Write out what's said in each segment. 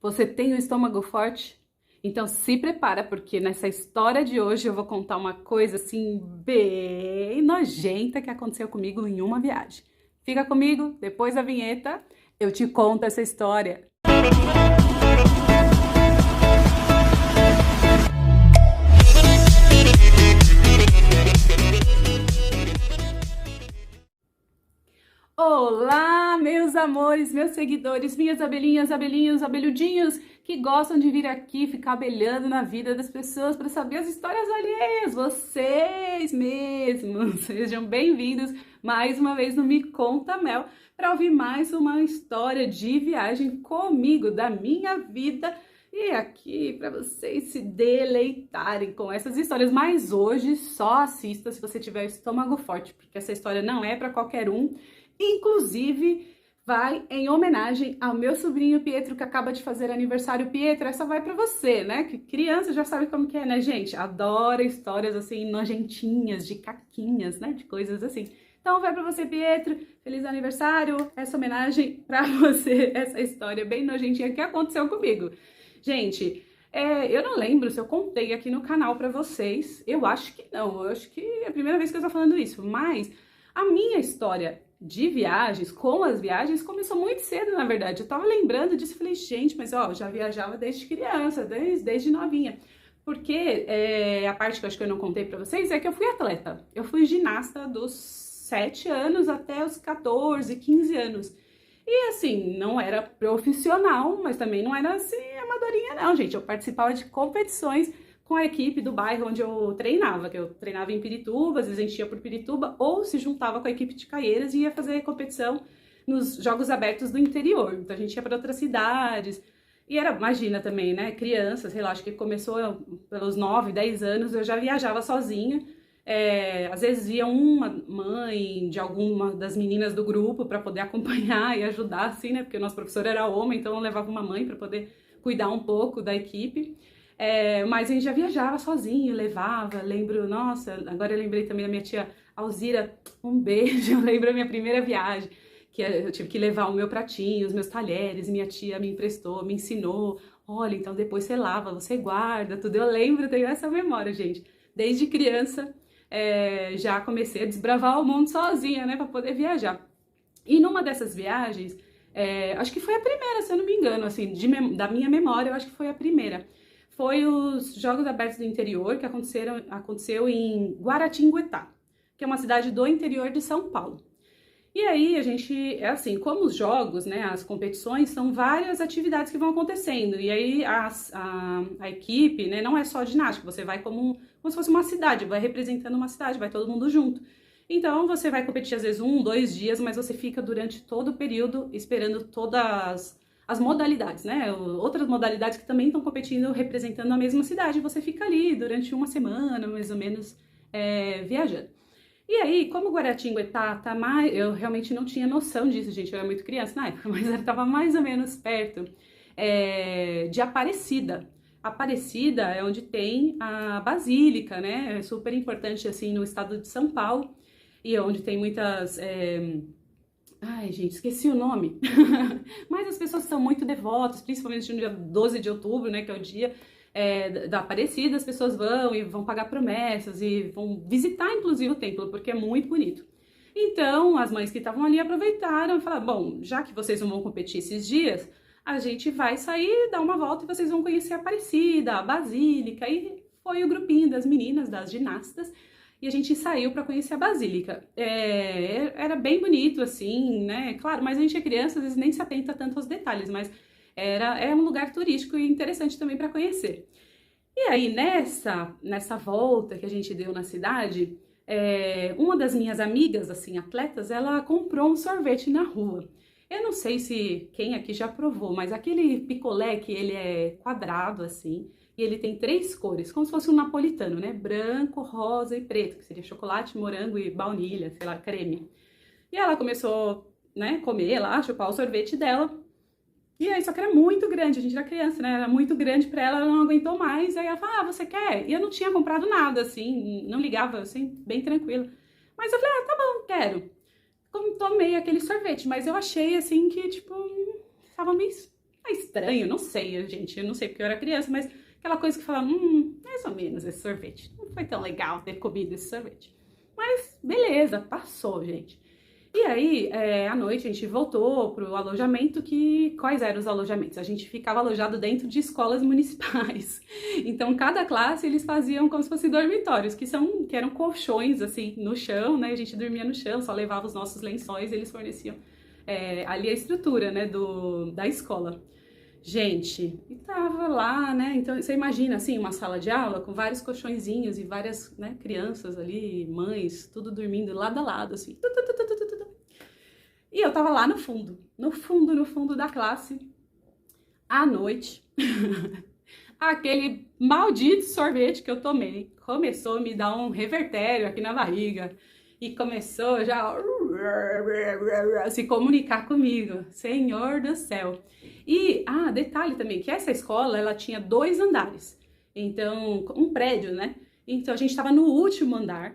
Você tem o estômago forte? Então se prepara, porque nessa história de hoje eu vou contar uma coisa assim bem nojenta que aconteceu comigo em uma viagem. Fica comigo, depois da vinheta eu te conto essa história. Olá, meus amores, meus seguidores, minhas abelhinhas, abelhinhos, abelhudinhos que gostam de vir aqui ficar abelhando na vida das pessoas para saber as histórias alheias. Vocês mesmos, sejam bem-vindos mais uma vez no Me Conta Mel para ouvir mais uma história de viagem comigo, da minha vida. E aqui para vocês se deleitarem com essas histórias, mas hoje só assista se você tiver estômago forte, porque essa história não é para qualquer um. Inclusive, vai em homenagem ao meu sobrinho Pietro, que acaba de fazer aniversário. Pietro, essa vai pra você, né? Que criança já sabe como que é, né, gente? Adora histórias, assim, nojentinhas, de caquinhas, né? De coisas assim. Então, vai pra você, Pietro. Feliz aniversário. Essa homenagem pra você, essa história bem nojentinha que aconteceu comigo. Gente, eu não lembro se eu contei aqui no canal pra vocês. Eu acho que não. Eu acho que é a primeira vez que eu tô falando isso. Mas a minha história de viagens, com as viagens, começou muito cedo, na verdade. Eu tava lembrando disso e falei, gente, mas ó, já viajava desde criança, desde novinha. Porque a parte que eu acho que eu não contei pra vocês é que eu fui atleta. Eu fui ginasta dos 7 anos até os 14, 15 anos. E assim, não era profissional, mas também não era assim amadorinha não, gente. Eu participava de competições com a equipe do bairro onde eu treinava, que eu treinava em Pirituba, às vezes a gente ia por Pirituba, ou se juntava com a equipe de Caieiras e ia fazer competição nos Jogos Abertos do interior. Então a gente ia para outras cidades, e era, imagina também, né, criança, sei lá, acho que começou pelos 9, 10 anos, eu já viajava sozinha, às vezes ia uma mãe de alguma das meninas do grupo para poder acompanhar e ajudar, assim, né, porque o nosso professor era homem, então eu levava uma mãe para poder cuidar um pouco da equipe. Mas a gente já viajava sozinho, levava, lembro, nossa, agora eu lembrei também da minha tia Alzira, um beijo, eu lembro a minha primeira viagem, que eu tive que levar o meu pratinho, os meus talheres, minha tia me emprestou, me ensinou, olha, então depois você lava, você guarda, tudo, eu lembro, tenho essa memória, gente, desde criança já comecei a desbravar o mundo sozinha, né, para poder viajar. E numa dessas viagens, acho que foi a primeira, se eu não me engano, assim, da minha memória, eu acho que foi a primeira. Foi os Jogos Abertos do Interior, que aconteceu em Guaratinguetá, que é uma cidade do interior de São Paulo. E aí a gente, assim, como os jogos, né, as competições, são várias atividades que vão acontecendo. E aí a equipe, né, não é só ginástica, você vai como se fosse uma cidade, vai representando uma cidade, vai todo mundo junto. Então você vai competir às vezes 1, 2 dias, mas você fica durante todo o período esperando todas as modalidades, né? Outras modalidades que também estão competindo, representando a mesma cidade. Você fica ali durante uma semana, mais ou menos, viajando. E aí, como Guaratinguetá tá mais... Eu realmente não tinha noção disso, gente. Eu era muito criança na época, mas estava mais ou menos perto de Aparecida. Aparecida é onde tem a Basílica, né? É super importante, assim, no estado de São Paulo. E onde tem muitas... Ai, gente, esqueci o nome. Mas as pessoas são muito devotas, principalmente no dia 12 de outubro, né, que é o dia da Aparecida. As pessoas vão e vão pagar promessas e vão visitar, inclusive, o templo, porque é muito bonito. Então, as mães que estavam ali aproveitaram e falaram, bom, já que vocês não vão competir esses dias, a gente vai sair, dar uma volta e vocês vão conhecer a Aparecida, a Basílica. E foi o grupinho das meninas, das ginastas, e a gente saiu para conhecer a Basílica. Era bem bonito, assim, né? Claro, mas a gente é criança, às vezes nem se atenta tanto aos detalhes, mas é um lugar turístico e interessante também para conhecer. E aí, nessa volta que a gente deu na cidade, uma das minhas amigas, assim, atletas, ela comprou um sorvete na rua. Eu não sei se quem aqui já provou, mas aquele picolé que ele é quadrado, assim, e ele tem 3 cores, como se fosse um napolitano, né? Branco, rosa e preto, que seria chocolate, morango e baunilha, sei lá, creme. E ela começou, né, comer lá, chupar o sorvete dela. E aí, só que era muito grande, a gente era criança, né? Era muito grande pra ela, ela não aguentou mais. Aí ela falou, você quer? E eu não tinha comprado nada, assim, não ligava, assim, bem tranquila. Mas eu falei, tá bom, quero. Tomei aquele sorvete, mas eu achei, assim, que, tipo, tava meio é estranho, não sei, gente, eu não sei porque eu era criança, mas aquela coisa que fala, mais ou menos esse sorvete. Não foi tão legal ter comido esse sorvete. Mas beleza, passou, gente. E aí, à noite, a gente voltou pro alojamento. Quais eram os alojamentos? A gente ficava alojado dentro de escolas municipais. Então, cada classe, eles faziam como se fossem dormitórios, que eram colchões, assim, no chão, né? A gente dormia no chão, só levava os nossos lençóis, eles forneciam ali a estrutura, né, da escola. Gente, e tava lá, né? Então, você imagina, assim, uma sala de aula com vários colchõezinhos e várias, né, crianças ali, mães, tudo dormindo lado a lado, assim. E eu tava lá no fundo da classe, à noite. Aquele maldito sorvete que eu tomei começou a me dar um revertério aqui na barriga. E começou já a se comunicar comigo. Senhor do céu. E, detalhe também, que essa escola, ela tinha 2 andares. Então, um prédio, né? Então, a gente tava no último andar.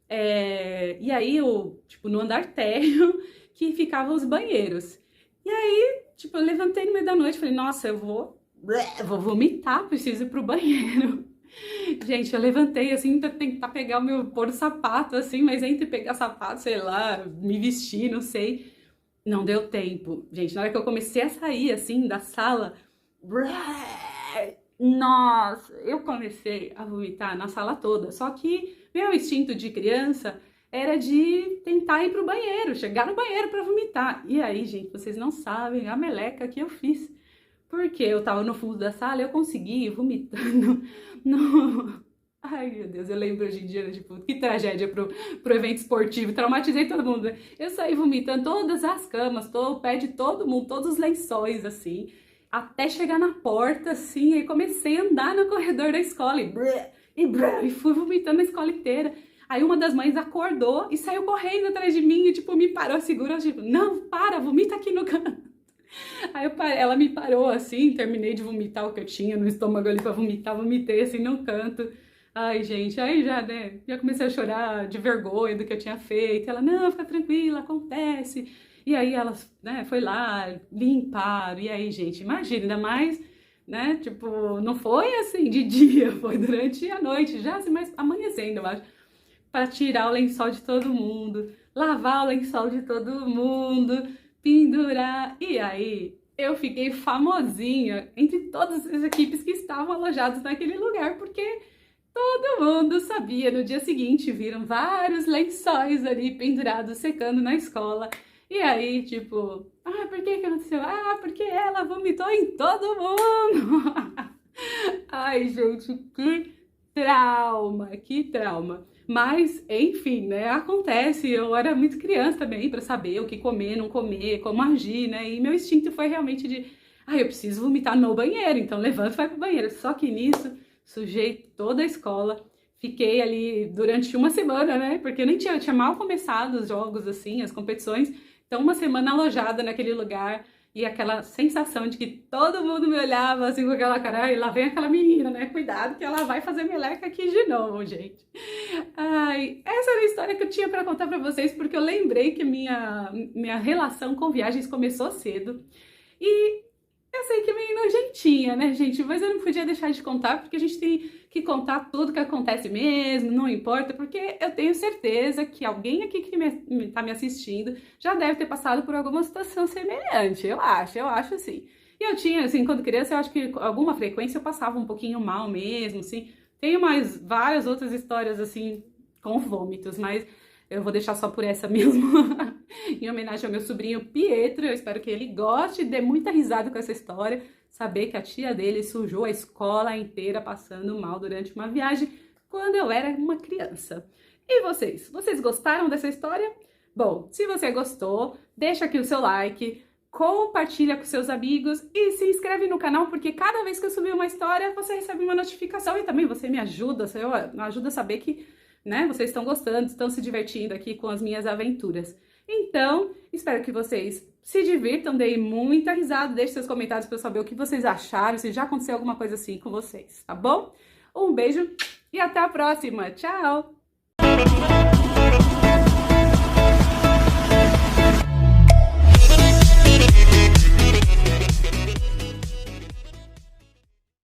E aí, no andar térreo, que ficavam os banheiros. E aí, eu levantei no meio da noite e falei, nossa, eu vou vomitar, preciso ir pro banheiro. Gente, eu levantei assim pra tentar pôr o sapato assim, mas entre pegar sapato, sei lá, me vestir, não sei, não deu tempo. Gente, na hora que eu comecei a sair assim da sala, nossa, eu comecei a vomitar na sala toda. Só que meu instinto de criança era de tentar ir pro banheiro, chegar no banheiro pra vomitar. E aí, gente, vocês não sabem a meleca que eu fiz. Porque eu tava no fundo da sala e eu consegui ir vomitando no... Ai, meu Deus, eu lembro hoje em dia, que tragédia pro evento esportivo, traumatizei todo mundo. Eu saí vomitando todas as camas, o pé de todo mundo, todos os lençóis, assim, até chegar na porta, assim, e comecei a andar no corredor da escola, e fui vomitando a escola inteira. Aí uma das mães acordou e saiu correndo atrás de mim e, me parou, segurou, não, para, vomita aqui no canto. Aí ela me parou assim, terminei de vomitar o que eu tinha no estômago ali pra vomitar, vomitei assim no canto. Ai, gente, aí já comecei a chorar de vergonha do que eu tinha feito. Ela, não, fica tranquila, acontece. E aí ela, foi lá, limpar. E aí, gente, imagina, ainda mais, né, não foi assim de dia, foi durante a noite, já assim, mas amanhecendo, eu acho, pra tirar o lençol de todo mundo, lavar o lençol de todo mundo, pendurar. E aí eu fiquei famosinha entre todas as equipes que estavam alojadas naquele lugar, porque todo mundo sabia. No dia seguinte viram vários lençóis ali pendurados, secando na escola. E aí, por que aconteceu? Porque ela vomitou em todo mundo. Ai, gente, que trauma. Mas, enfim, né, acontece. Eu era muito criança também para saber o que comer, não comer, como agir, né? E meu instinto foi realmente de, eu preciso vomitar no banheiro, então levanta e vai pro banheiro. Só que nisso, sujei toda a escola. Fiquei ali durante uma semana, né? Porque eu nem tinha mal começado os jogos, assim, as competições. Então, uma semana alojada naquele lugar. E aquela sensação de que todo mundo me olhava assim com aquela cara, e lá vem aquela menina, né? Cuidado que ela vai fazer meleca aqui de novo, gente. Ai, essa era a história que eu tinha para contar para vocês, porque eu lembrei que minha relação com viagens começou cedo. E eu sei que é meio nojentinha, né, gente? Mas eu não podia deixar de contar, porque a gente tem que contar tudo que acontece mesmo, não importa, porque eu tenho certeza que alguém aqui que tá me assistindo já deve ter passado por alguma situação semelhante, eu acho assim. E eu tinha, assim, quando criança, eu acho que alguma frequência eu passava um pouquinho mal mesmo, assim. Tenho mais várias outras histórias, assim, com vômitos, mas eu vou deixar só por essa mesmo, em homenagem ao meu sobrinho Pietro. Eu espero que ele goste e dê muita risada com essa história. Saber que a tia dele sujou a escola inteira passando mal durante uma viagem quando eu era uma criança. E vocês? Vocês gostaram dessa história? Bom, se você gostou, deixa aqui o seu like, compartilha com seus amigos e se inscreve no canal, porque cada vez que eu subir uma história, você recebe uma notificação e também você me ajuda a saber que, né, vocês estão gostando, estão se divertindo aqui com as minhas aventuras. Então, espero que vocês se divirtam, deem muita risada, deixem seus comentários para eu saber o que vocês acharam, se já aconteceu alguma coisa assim com vocês, tá bom? Um beijo e até a próxima. Tchau!